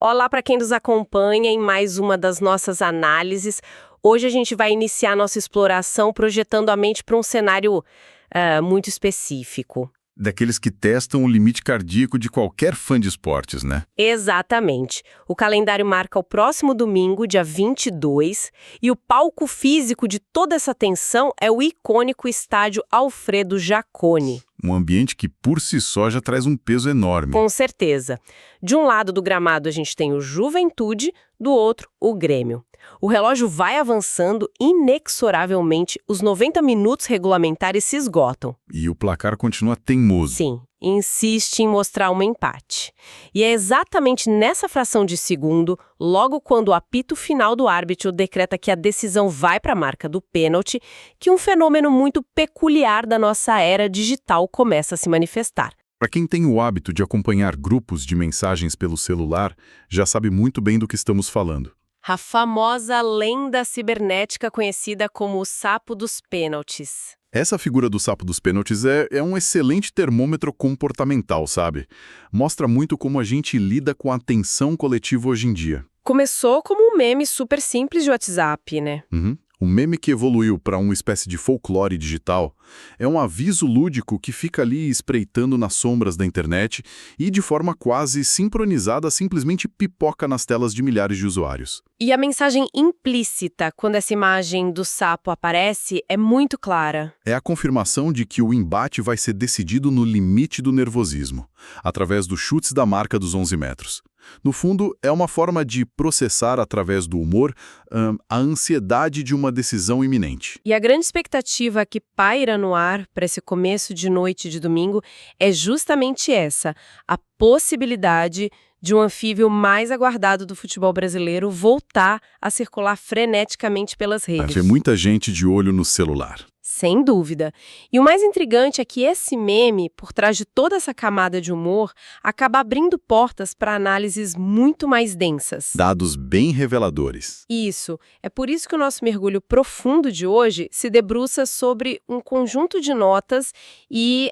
Olá para quem nos acompanha em mais uma das nossas análises. Hoje a gente vai iniciar nossa exploração projetando a mente para um cenário muito específico. Daqueles que testam o limite cardíaco de qualquer fã de esportes, né? Exatamente. O calendário marca o próximo domingo, dia 22, e o palco físico de toda essa tensão é o icônico estádio Alfredo Jaconi. Um ambiente que, por si só, já traz um peso enorme. Com certeza. De um lado do gramado a gente tem o Juventude, do outro o Grêmio. O relógio vai avançando inexoravelmente, os 90 minutos regulamentares se esgotam. E o placar continua teimoso. Sim, insiste em mostrar um empate. E é exatamente nessa fração de segundo, logo quando o apito final do árbitro decreta que a decisão vai para a marca do pênalti, que um fenômeno muito peculiar da nossa era digital começa a se manifestar. Para quem tem o hábito de acompanhar grupos de mensagens pelo celular, já sabe muito bem do que estamos falando. A famosa lenda cibernética conhecida como o sapo dos pênaltis. Essa figura do sapo dos pênaltis é um excelente termômetro comportamental, sabe? Mostra muito como a gente lida com a atenção coletiva hoje em dia. Começou como um meme super simples de WhatsApp, né? O meme que evoluiu para uma espécie de folclore digital é um aviso lúdico que fica ali espreitando nas sombras da internet e, de forma quase sincronizada, simplesmente pipoca nas telas de milhares de usuários. E a mensagem implícita, quando essa imagem do sapo aparece, é muito clara. É a confirmação de que o embate vai ser decidido no limite do nervosismo, através dos chutes da marca dos 11 metros. No fundo, é uma forma de processar, através do humor, a ansiedade de uma decisão iminente. E a grande expectativa que paira no ar para esse começo de noite de domingo é justamente essa, a possibilidade de um anfíbio mais aguardado do futebol brasileiro voltar a circular freneticamente pelas redes. Tem muita gente de olho no celular. Sem dúvida. E o mais intrigante é que esse meme, por trás de toda essa camada de humor, acaba abrindo portas para análises muito mais densas. Dados bem reveladores. Isso. É por isso que o nosso mergulho profundo de hoje se debruça sobre um conjunto de notas e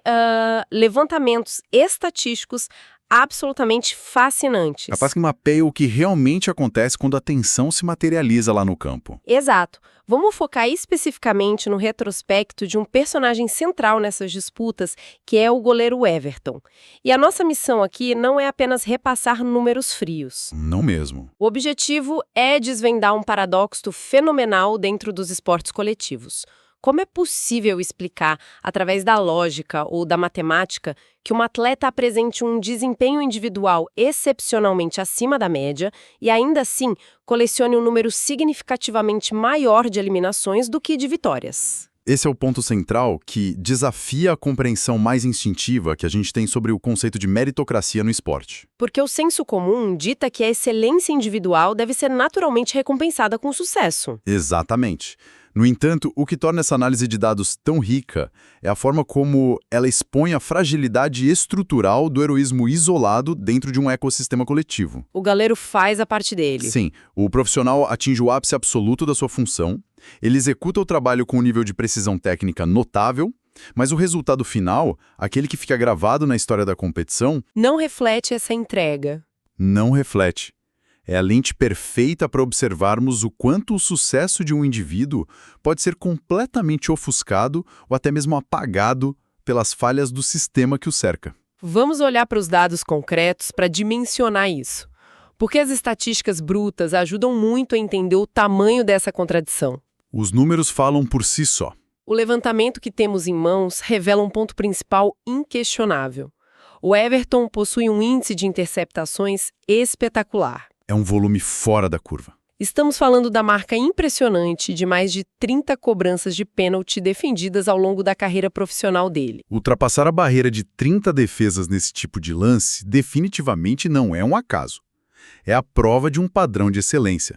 levantamentos estatísticos absolutamente fascinantes. Capaz que mapeia o que realmente acontece quando a tensão se materializa lá no campo. Exato. Vamos focar especificamente no retrospecto de um personagem central nessas disputas, que é o goleiro Everton. E a nossa missão aqui não é apenas repassar números frios. Não mesmo. O objetivo é desvendar um paradoxo fenomenal dentro dos esportes coletivos. Como é possível explicar, através da lógica ou da matemática, que um atleta apresente um desempenho individual excepcionalmente acima da média e, ainda assim, colecione um número significativamente maior de eliminações do que de vitórias? Esse é o ponto central que desafia a compreensão mais instintiva que a gente tem sobre o conceito de meritocracia no esporte. Porque o senso comum dita que a excelência individual deve ser naturalmente recompensada com sucesso. Exatamente. No entanto, o que torna essa análise de dados tão rica é a forma como ela expõe a fragilidade estrutural do heroísmo isolado dentro de um ecossistema coletivo. O goleiro faz a parte dele. Sim, o profissional atinge o ápice absoluto da sua função, ele executa o trabalho com um nível de precisão técnica notável, mas o resultado final, aquele que fica gravado na história da competição, não reflete essa entrega. Não reflete. É a lente perfeita para observarmos o quanto o sucesso de um indivíduo pode ser completamente ofuscado ou até mesmo apagado pelas falhas do sistema que o cerca. Vamos olhar para os dados concretos para dimensionar isso. Porque as estatísticas brutas ajudam muito a entender o tamanho dessa contradição. Os números falam por si só. O levantamento que temos em mãos revela um ponto principal inquestionável. O Everton possui um índice de interceptações espetacular. É um volume fora da curva. Estamos falando da marca impressionante de mais de 30 cobranças de pênalti defendidas ao longo da carreira profissional dele. Ultrapassar a barreira de 30 defesas nesse tipo de lance definitivamente não é um acaso. É a prova de um padrão de excelência,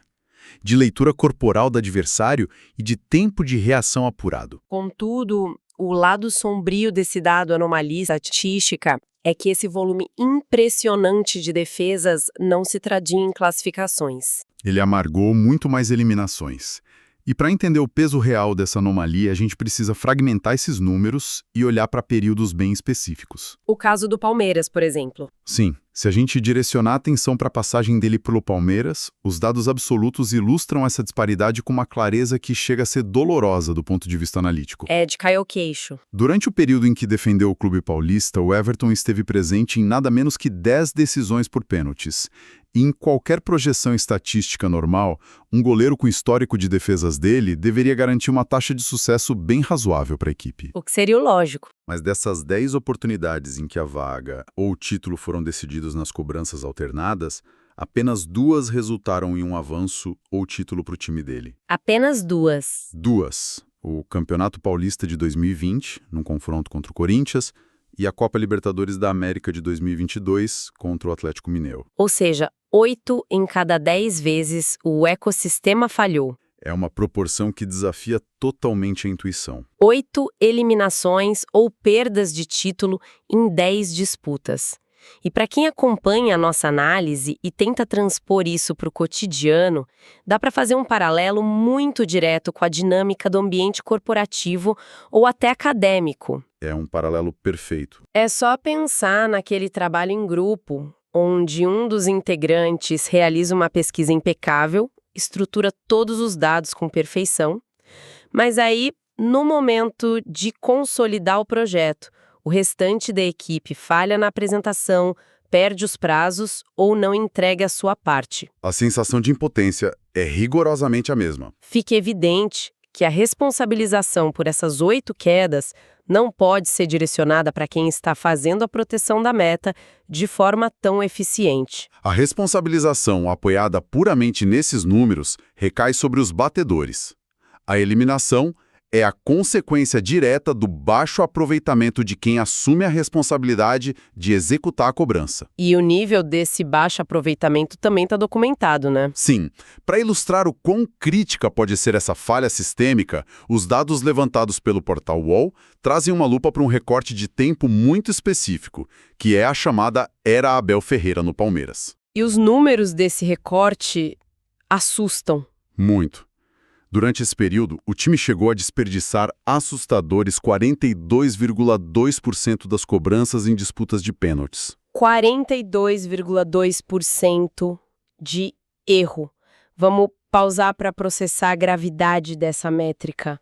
de leitura corporal do adversário e de tempo de reação apurado. Contudo, o lado sombrio desse dado anomalia estatística é que esse volume impressionante de defesas não se traduz em classificações. Ele amargou muito mais eliminações. E para entender o peso real dessa anomalia, a gente precisa fragmentar esses números e olhar para períodos bem específicos. O caso do Palmeiras, por exemplo. Sim, Se a gente direcionar a atenção para a passagem dele pelo Palmeiras, os dados absolutos ilustram essa disparidade com uma clareza que chega a ser dolorosa do ponto de vista analítico. É de cair o queixo. Durante o período em que defendeu o clube paulista, o Everton esteve presente em nada menos que 10 decisões por pênaltis. E em qualquer projeção estatística normal, um goleiro com histórico de defesas dele deveria garantir uma taxa de sucesso bem razoável para a equipe. O que seria o lógico. Mas dessas 10 oportunidades em que a vaga ou o título foram decididos nas cobranças alternadas, apenas 2 resultaram em um avanço ou título para o time dele. Apenas 2. 2. O Campeonato Paulista de 2020, num confronto contra o Corinthians, e a Copa Libertadores da América de 2022 contra o Atlético Mineiro. Ou seja, 8 em cada 10 vezes o ecossistema falhou. É uma proporção que desafia totalmente a intuição. 8 eliminações ou perdas de título em 10 disputas. E para quem acompanha a nossa análise e tenta transpor isso para o cotidiano, dá para fazer um paralelo muito direto com a dinâmica do ambiente corporativo ou até acadêmico. É um paralelo perfeito. É só pensar naquele trabalho em grupo, onde um dos integrantes realiza uma pesquisa impecável, estrutura todos os dados com perfeição, mas aí, no momento de consolidar o projeto, o restante da equipe falha na apresentação, perde os prazos ou não entrega a sua parte. A sensação de impotência é rigorosamente a mesma. Fica evidente que a responsabilização por essas 8 quedas não pode ser direcionada para quem está fazendo a proteção da meta de forma tão eficiente. A responsabilização apoiada puramente nesses números recai sobre os batedores. A eliminação é a consequência direta do baixo aproveitamento de quem assume a responsabilidade de executar a cobrança. E o nível desse baixo aproveitamento também está documentado, né? Sim, para ilustrar o quão crítica pode ser essa falha sistêmica, os dados levantados pelo portal UOL trazem uma lupa para um recorte de tempo muito específico, que é a chamada Era Abel Ferreira no Palmeiras. E os números desse recorte assustam. Muito. Durante esse período, o time chegou a desperdiçar assustadores 42,2% das cobranças em disputas de pênaltis. 42,2% de erro. Vamos pausar para processar a gravidade dessa métrica.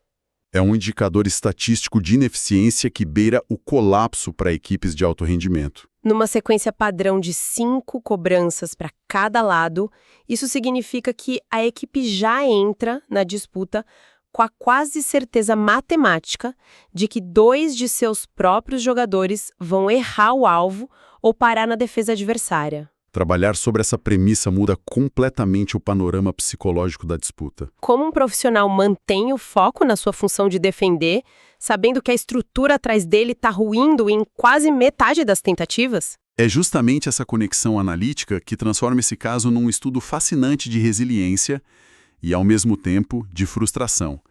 É um indicador estatístico de ineficiência que beira o colapso para equipes de alto rendimento. Numa sequência padrão de 5 cobranças para cada lado, isso significa que a equipe já entra na disputa com a quase certeza matemática de que 2 de seus próprios jogadores vão errar o alvo ou parar na defesa adversária. Trabalhar sobre essa premissa muda completamente o panorama psicológico da disputa. Como um profissional mantém o foco na sua função de defender, sabendo que a estrutura atrás dele está ruindo em quase metade das tentativas? É justamente essa conexão analítica que transforma esse caso num estudo fascinante de resiliência e, ao mesmo tempo, de frustração.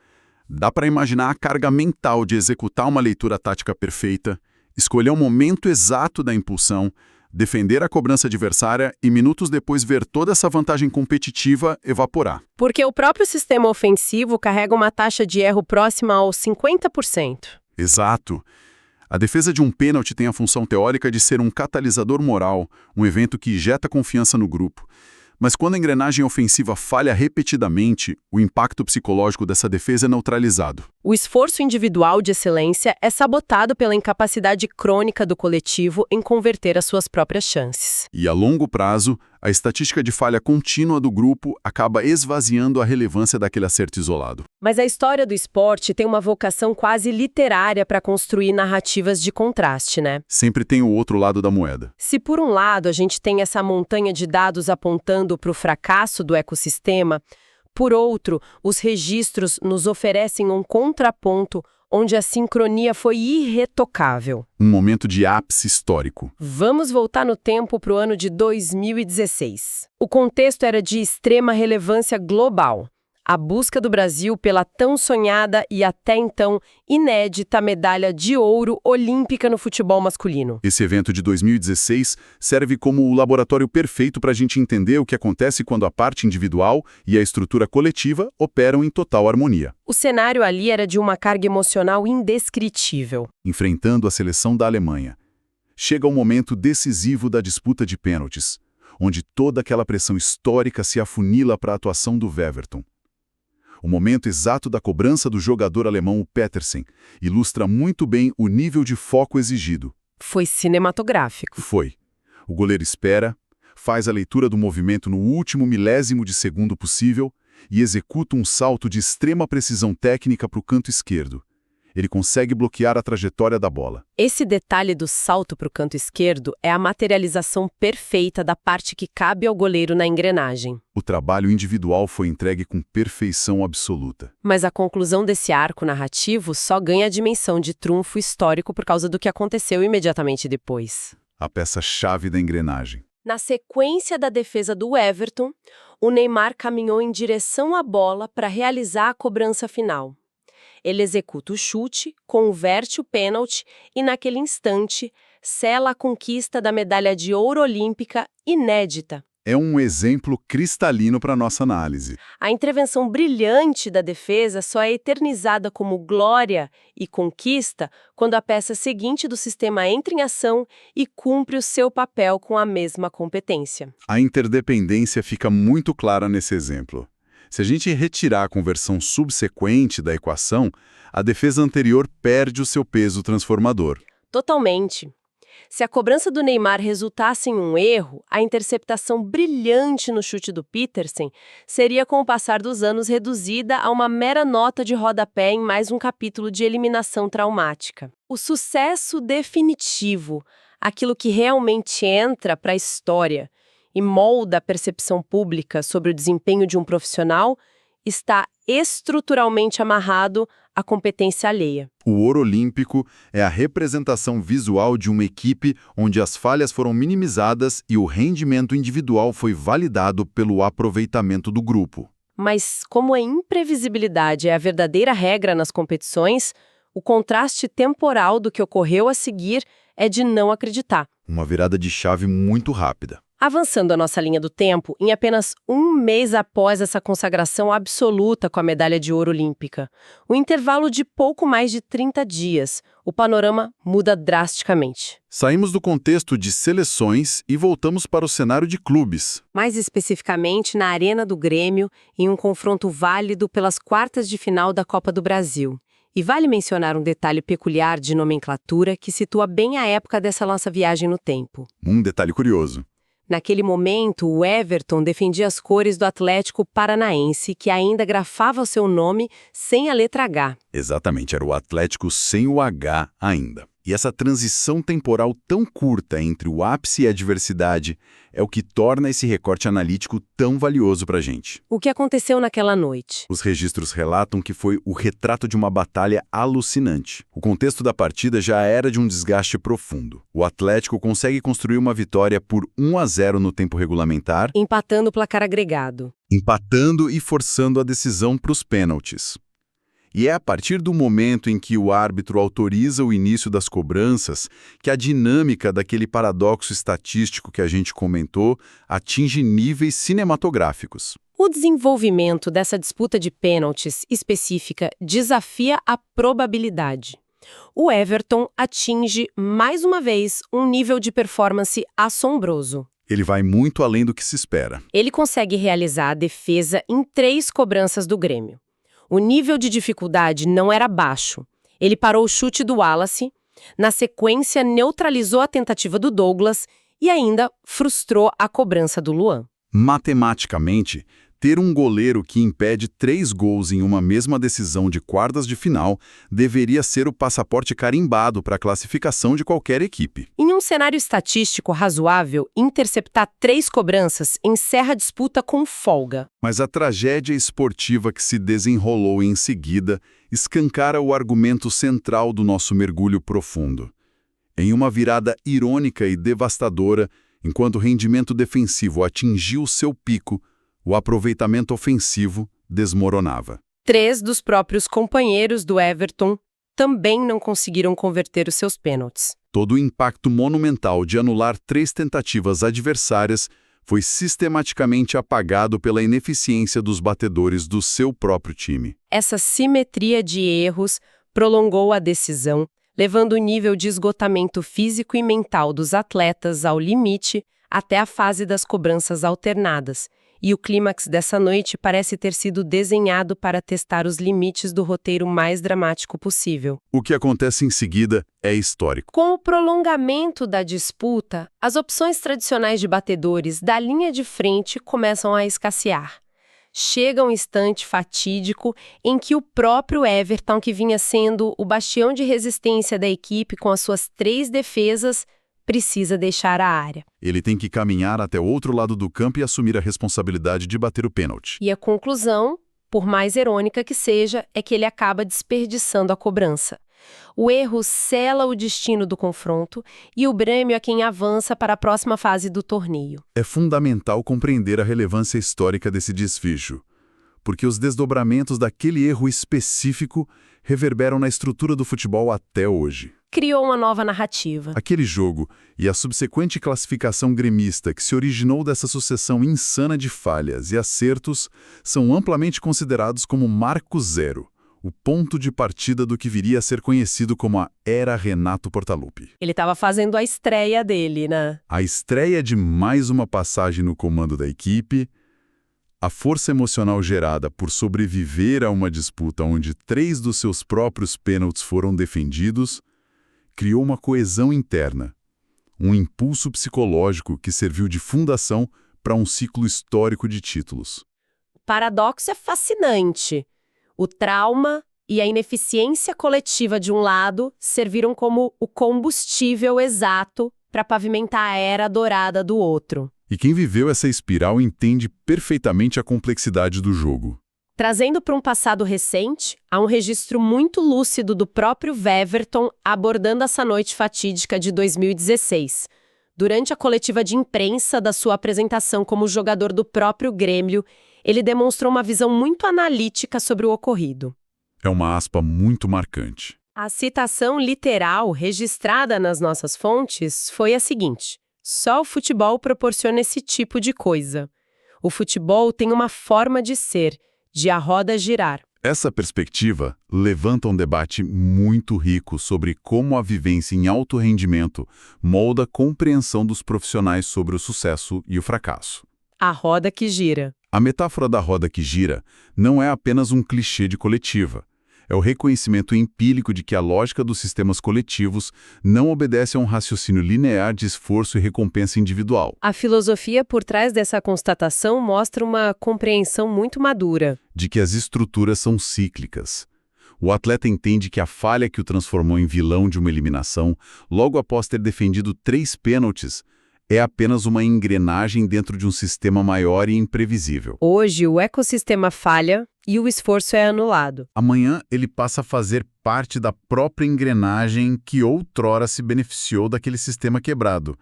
Dá para imaginar a carga mental de executar uma leitura tática perfeita, escolher o momento exato da impulsão, defender a cobrança adversária e minutos depois ver toda essa vantagem competitiva evaporar. Porque o próprio sistema ofensivo carrega uma taxa de erro próxima aos 50%. Exato. A defesa de um pênalti tem a função teórica de ser um catalisador moral, um evento que injeta confiança no grupo. Mas quando a engrenagem ofensiva falha repetidamente, o impacto psicológico dessa defesa é neutralizado. O esforço individual de excelência é sabotado pela incapacidade crônica do coletivo em converter as suas próprias chances. E a longo prazo, a estatística de falha contínua do grupo acaba esvaziando a relevância daquele acerto isolado. Mas a história do esporte tem uma vocação quase literária para construir narrativas de contraste, né? Sempre tem o outro lado da moeda. Se por um lado a gente tem essa montanha de dados apontando para o fracasso do ecossistema, por outro, os registros nos oferecem um contraponto onde a sincronia foi irretocável. Um momento de ápice histórico. Vamos voltar no tempo para o ano de 2016. O contexto era de extrema relevância global. A busca do Brasil pela tão sonhada e até então inédita medalha de ouro olímpica no futebol masculino. Esse evento de 2016 serve como o laboratório perfeito para a gente entender o que acontece quando a parte individual e a estrutura coletiva operam em total harmonia. O cenário ali era de uma carga emocional indescritível. Enfrentando a seleção da Alemanha. Chega o momento decisivo da disputa de pênaltis, onde toda aquela pressão histórica se afunila para a atuação do Weverton. O momento exato da cobrança do jogador alemão Petersen ilustra muito bem o nível de foco exigido. Foi cinematográfico. Foi. O goleiro espera, faz a leitura do movimento no último milésimo de segundo possível e executa um salto de extrema precisão técnica para o canto esquerdo. Ele consegue bloquear a trajetória da bola. Esse detalhe do salto para o canto esquerdo é a materialização perfeita da parte que cabe ao goleiro na engrenagem. O trabalho individual foi entregue com perfeição absoluta. Mas a conclusão desse arco narrativo só ganha a dimensão de trunfo histórico por causa do que aconteceu imediatamente depois. A peça-chave da engrenagem. Na sequência da defesa do Everton, o Neymar caminhou em direção à bola para realizar a cobrança final. Ele executa o chute, converte o pênalti e, naquele instante, sela a conquista da medalha de ouro olímpica inédita. É um exemplo cristalino para nossa análise. A intervenção brilhante da defesa só é eternizada como glória e conquista quando a peça seguinte do sistema entra em ação e cumpre o seu papel com a mesma competência. A interdependência fica muito clara nesse exemplo. Se a gente retirar a conversão subsequente da equação, a defesa anterior perde o seu peso transformador. Totalmente. Se a cobrança do Neymar resultasse em um erro, a interceptação brilhante no chute do Petersen seria, com o passar dos anos, reduzida a uma mera nota de rodapé em mais um capítulo de eliminação traumática. O sucesso definitivo, aquilo que realmente entra para a história e molda a percepção pública sobre o desempenho de um profissional, está estruturalmente amarrado à competência alheia. O ouro olímpico é a representação visual de uma equipe onde as falhas foram minimizadas e o rendimento individual foi validado pelo aproveitamento do grupo. Mas, como a imprevisibilidade é a verdadeira regra nas competições, o contraste temporal do que ocorreu a seguir é de não acreditar. Uma virada de chave muito rápida. Avançando a nossa linha do tempo, em apenas um mês após essa consagração absoluta com a medalha de ouro olímpica, um intervalo de pouco mais de 30 dias, o panorama muda drasticamente. Saímos do contexto de seleções e voltamos para o cenário de clubes. Mais especificamente na Arena do Grêmio, em um confronto válido pelas quartas de final da Copa do Brasil. E vale mencionar um detalhe peculiar de nomenclatura que situa bem a época dessa nossa viagem no tempo. Um detalhe curioso. Naquele momento, o Everton defendia as cores do Atlético Paranaense, que ainda grafava o seu nome sem a letra H. Exatamente, era o Atlético sem o H ainda. E essa transição temporal tão curta entre o ápice e a adversidade é o que torna esse recorte analítico tão valioso para a gente. O que aconteceu naquela noite? Os registros relatam que foi o retrato de uma batalha alucinante. O contexto da partida já era de um desgaste profundo. O Atlético consegue construir uma vitória por 1-0 no tempo regulamentar, Empatando o placar agregado. empatando e forçando a decisão para os pênaltis. E é a partir do momento em que o árbitro autoriza o início das cobranças que a dinâmica daquele paradoxo estatístico que a gente comentou atinge níveis cinematográficos. O desenvolvimento dessa disputa de pênaltis específica desafia a probabilidade. O Everton atinge, mais uma vez, um nível de performance assombroso. Ele vai muito além do que se espera. Ele consegue realizar a defesa em 3 cobranças do Grêmio. O nível de dificuldade não era baixo. Ele parou o chute do Wallace, na sequência neutralizou a tentativa do Douglas e ainda frustrou a cobrança do Luan. Matematicamente, ter um goleiro que impede 3 gols em uma mesma decisão de quartas de final deveria ser o passaporte carimbado para a classificação de qualquer equipe. Em um cenário estatístico razoável, interceptar 3 cobranças encerra a disputa com folga. Mas a tragédia esportiva que se desenrolou em seguida escancara o argumento central do nosso mergulho profundo. Em uma virada irônica e devastadora, enquanto o rendimento defensivo atingiu seu pico, o aproveitamento ofensivo desmoronava. 3 dos próprios companheiros do Everton também não conseguiram converter os seus pênaltis. Todo o impacto monumental de anular 3 tentativas adversárias foi sistematicamente apagado pela ineficiência dos batedores do seu próprio time. Essa simetria de erros prolongou a decisão, levando o nível de esgotamento físico e mental dos atletas ao limite até a fase das cobranças alternadas. E o clímax dessa noite parece ter sido desenhado para testar os limites do roteiro mais dramático possível. O que acontece em seguida é histórico. Com o prolongamento da disputa, as opções tradicionais de batedores da linha de frente começam a escassear. Chega um instante fatídico em que o próprio Everton, que vinha sendo o bastião de resistência da equipe com as suas 3 defesas, precisa deixar a área. Ele tem que caminhar até o outro lado do campo e assumir a responsabilidade de bater o pênalti. E a conclusão, por mais irônica que seja, é que ele acaba desperdiçando a cobrança. O erro sela o destino do confronto e o Grêmio é quem avança para a próxima fase do torneio. É fundamental compreender a relevância histórica desse desfecho, porque os desdobramentos daquele erro específico reverberam na estrutura do futebol até hoje. Criou uma nova narrativa. Aquele jogo e a subsequente classificação gremista que se originou dessa sucessão insana de falhas e acertos são amplamente considerados como marco zero, o ponto de partida do que viria a ser conhecido como a Era Renato Portaluppi. Ele estava fazendo a estreia dele, né? A estreia de mais uma passagem no comando da equipe, a força emocional gerada por sobreviver a uma disputa onde 3 dos seus próprios pênaltis foram defendidos, criou uma coesão interna, um impulso psicológico que serviu de fundação para um ciclo histórico de títulos. O paradoxo é fascinante. O trauma e a ineficiência coletiva de um lado serviram como o combustível exato para pavimentar a era dourada do outro. E quem viveu essa espiral entende perfeitamente a complexidade do jogo. Trazendo para um passado recente, há um registro muito lúcido do próprio Weverton abordando essa noite fatídica de 2016. Durante a coletiva de imprensa da sua apresentação como jogador do próprio Grêmio, ele demonstrou uma visão muito analítica sobre o ocorrido. É uma aspa muito marcante. A citação literal registrada nas nossas fontes foi a seguinte: só o futebol proporciona esse tipo de coisa. O futebol tem uma forma de ser, de a roda girar. Essa perspectiva levanta um debate muito rico sobre como a vivência em alto rendimento molda a compreensão dos profissionais sobre o sucesso e o fracasso. A roda que gira. A metáfora da roda que gira não é apenas um clichê de coletiva. É o reconhecimento empírico de que a lógica dos sistemas coletivos não obedece a um raciocínio linear de esforço e recompensa individual. A filosofia por trás dessa constatação mostra uma compreensão muito madura. De que as estruturas são cíclicas. O atleta entende que a falha que o transformou em vilão de uma eliminação, logo após ter defendido 3 pênaltis, é apenas uma engrenagem dentro de um sistema maior e imprevisível. Hoje, o ecossistema falha e o esforço é anulado. Amanhã, ele passa a fazer parte da própria engrenagem que outrora se beneficiou daquele sistema quebrado.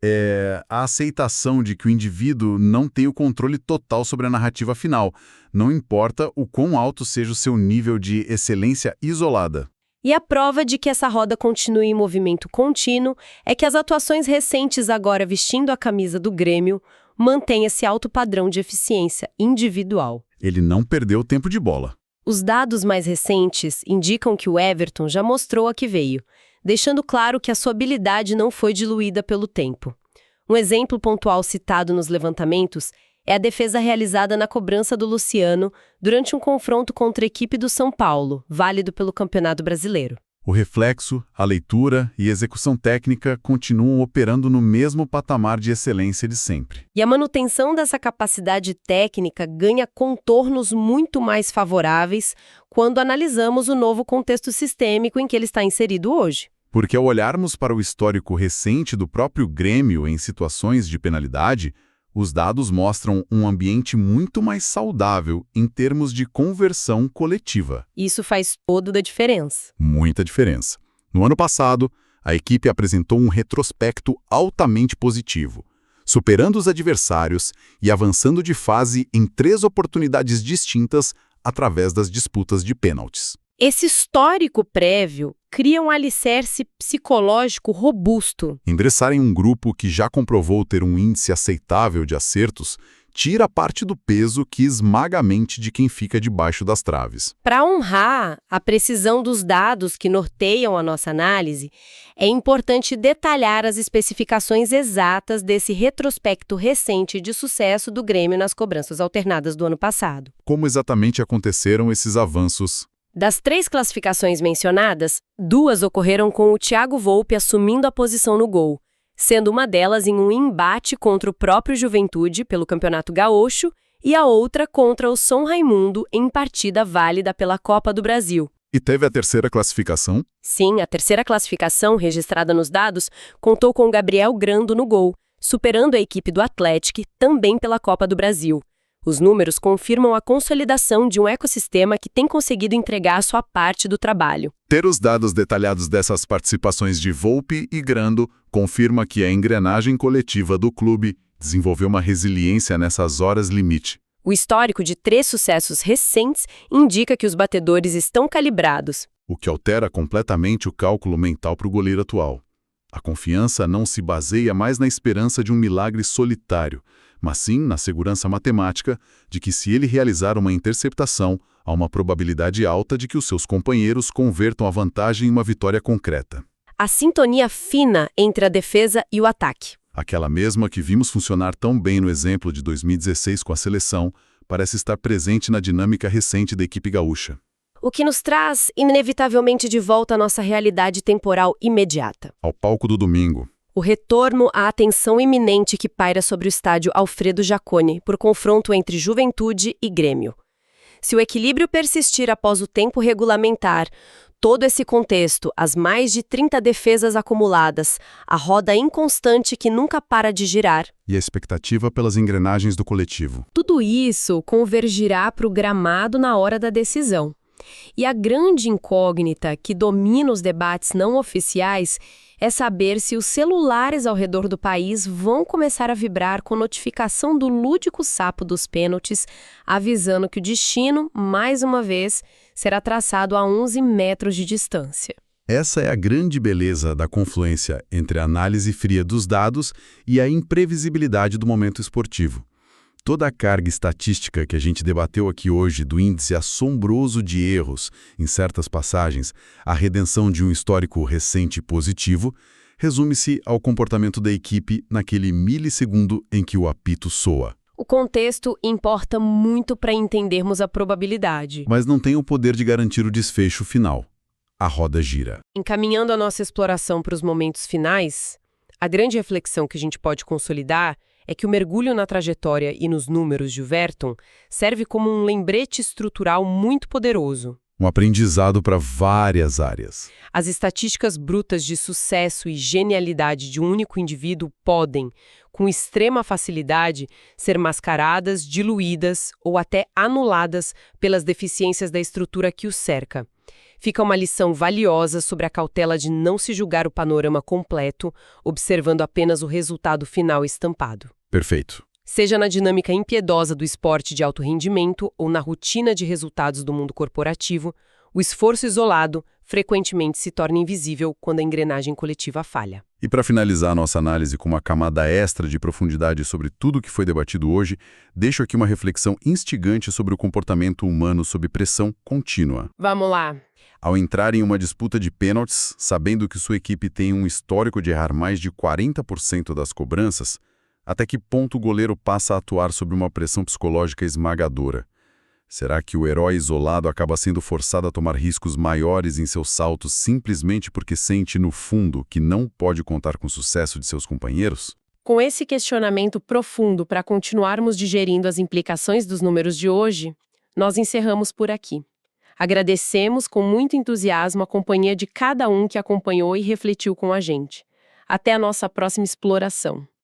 É a aceitação de que o indivíduo não tem o controle total sobre a narrativa final, não importa o quão alto seja o seu nível de excelência isolada. E a prova de que essa roda continua em movimento contínuo é que as atuações recentes agora vestindo a camisa do Grêmio mantêm esse alto padrão de eficiência individual. Ele não perdeu tempo de bola. Os dados mais recentes indicam que o Everton já mostrou a que veio, deixando claro que a sua habilidade não foi diluída pelo tempo. Um exemplo pontual citado nos levantamentos é a defesa realizada na cobrança do Luciano durante um confronto contra a equipe do São Paulo, válido pelo Campeonato Brasileiro. O reflexo, a leitura e a execução técnica continuam operando no mesmo patamar de excelência de sempre. E a manutenção dessa capacidade técnica ganha contornos muito mais favoráveis quando analisamos o novo contexto sistêmico em que ele está inserido hoje. Porque ao olharmos para o histórico recente do próprio Grêmio em situações de penalidade, os dados mostram um ambiente muito mais saudável em termos de conversão coletiva. Isso faz toda a diferença. Muita diferença. No ano passado, a equipe apresentou um retrospecto altamente positivo, superando os adversários e avançando de fase em 3 oportunidades distintas através das disputas de pênaltis. Esse histórico prévio cria um alicerce psicológico robusto. Ingressar em um grupo que já comprovou ter um índice aceitável de acertos tira parte do peso que esmaga a mente de quem fica debaixo das traves. Para honrar a precisão dos dados que norteiam a nossa análise, é importante detalhar as especificações exatas desse retrospecto recente de sucesso do Grêmio nas cobranças alternadas do ano passado. Como exatamente aconteceram esses avanços? Das 3 classificações mencionadas, 2 ocorreram com o Thiago Volpi assumindo a posição no gol, sendo uma delas em um embate contra o próprio Juventude pelo Campeonato Gaúcho e a outra contra o São Raimundo em partida válida pela Copa do Brasil. E teve a terceira classificação? Sim, a terceira classificação, registrada nos dados, contou com Gabriel Grando no gol, superando a equipe do Atlético, também pela Copa do Brasil. Os números confirmam a consolidação de um ecossistema que tem conseguido entregar a sua parte do trabalho. Ter os dados detalhados dessas participações de Volpi e Grando confirma que a engrenagem coletiva do clube desenvolveu uma resiliência nessas horas limite. O histórico de 3 sucessos recentes indica que os batedores estão calibrados. O que altera completamente o cálculo mental para o goleiro atual. A confiança não se baseia mais na esperança de um milagre solitário, mas sim na segurança matemática de que, se ele realizar uma interceptação, há uma probabilidade alta de que os seus companheiros convertam a vantagem em uma vitória concreta. A sintonia fina entre a defesa e o ataque. Aquela mesma que vimos funcionar tão bem no exemplo de 2016 com a seleção, parece estar presente na dinâmica recente da equipe gaúcha. O que nos traz, inevitavelmente, de volta à nossa realidade temporal imediata. Ao palco do domingo. O retorno à atenção iminente que paira sobre o estádio Alfredo Jaconi por confronto entre Juventude e Grêmio. Se o equilíbrio persistir após o tempo regulamentar, todo esse contexto, as mais de 30 defesas acumuladas, a roda inconstante que nunca para de girar. E a expectativa pelas engrenagens do coletivo. Tudo isso convergirá para o gramado na hora da decisão. E a grande incógnita que domina os debates não oficiais é saber se os celulares ao redor do país vão começar a vibrar com notificação do lúdico sapo dos pênaltis, avisando que o destino, mais uma vez, será traçado a 11 metros de distância. Essa é a grande beleza da confluência entre a análise fria dos dados e a imprevisibilidade do momento esportivo. Toda a carga estatística que a gente debateu aqui hoje do índice assombroso de erros em certas passagens, a redenção de um histórico recente positivo, resume-se ao comportamento da equipe naquele milissegundo em que o apito soa. O contexto importa muito para entendermos a probabilidade. Mas não tem o poder de garantir o desfecho final. A roda gira. Encaminhando a nossa exploração para os momentos finais, a grande reflexão que a gente pode consolidar é que o mergulho na trajetória e nos números de Verton serve como um lembrete estrutural muito poderoso. Um aprendizado para várias áreas. As estatísticas brutas de sucesso e genialidade de um único indivíduo podem, com extrema facilidade, ser mascaradas, diluídas ou até anuladas pelas deficiências da estrutura que o cerca. Fica uma lição valiosa sobre a cautela de não se julgar o panorama completo, observando apenas o resultado final estampado. Perfeito. Seja na dinâmica impiedosa do esporte de alto rendimento ou na rotina de resultados do mundo corporativo, o esforço isolado frequentemente se torna invisível quando a engrenagem coletiva falha. E para finalizar a nossa análise com uma camada extra de profundidade sobre tudo o que foi debatido hoje, deixo aqui uma reflexão instigante sobre o comportamento humano sob pressão contínua. Vamos lá. Ao entrar em uma disputa de pênaltis, sabendo que sua equipe tem um histórico de errar mais de 40% das cobranças, até que ponto o goleiro passa a atuar sob uma pressão psicológica esmagadora? Será que o herói isolado acaba sendo forçado a tomar riscos maiores em seus saltos simplesmente porque sente, no fundo, que não pode contar com o sucesso de seus companheiros? Com esse questionamento profundo para continuarmos digerindo as implicações dos números de hoje, nós encerramos por aqui. Agradecemos com muito entusiasmo a companhia de cada um que acompanhou e refletiu com a gente. Até a nossa próxima exploração.